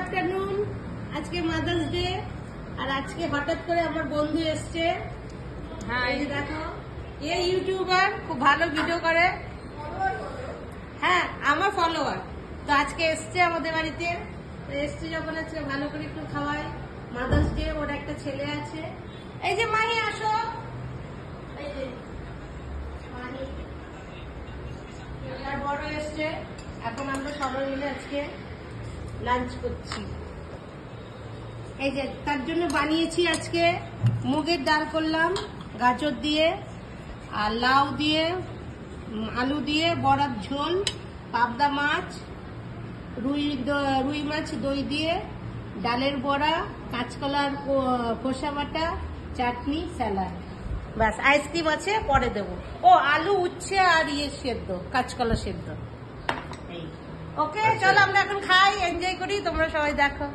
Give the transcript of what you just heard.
Afternoon. আজকে mother's day, আর আজকে হঠাৎ করে আমার বন্ধু এসছে। হ্যাঁ, এই দেখো, এ ইউটিউবার, খুব ভালো ভিডিও করে। হ্যাঁ, আমার ফলোয়ার। তো আজকে এসছে আমাদের বাড়িতে। এসছে যখন আজকে ভালো করে একটু খাওয়াই। মাদার্স ডে, ওর একটা ছেলে আছে। এই যে মাহি, আসো। এই যে মাহি বড় এসছে। এখন আমরা সবাই মিলে আজকে লাঞ্চ করছি। এই যে তার জন্য বানিয়েছি আজকে মুগের ডাল করলাম, গাজর দিয়ে আর লাউ দিয়ে, আলু দিয়ে, বড়ার ঝোল, পাবদা মাছ, রুই মাছ দই দিয়ে, ডালের বড়া, কাঁচকলার খোসা বাটা, চাটনি, স্যালাড। ব্যাস, আইসক্রিম আছে, পরে দেবো। ও আলু, উচ্ছে আর সেদ্ধ, কাঁচকলা সেদ্ধ। ওকে, চলো আমরা এখন খাই, এনজয় করি, তোমরা সবাই দেখো।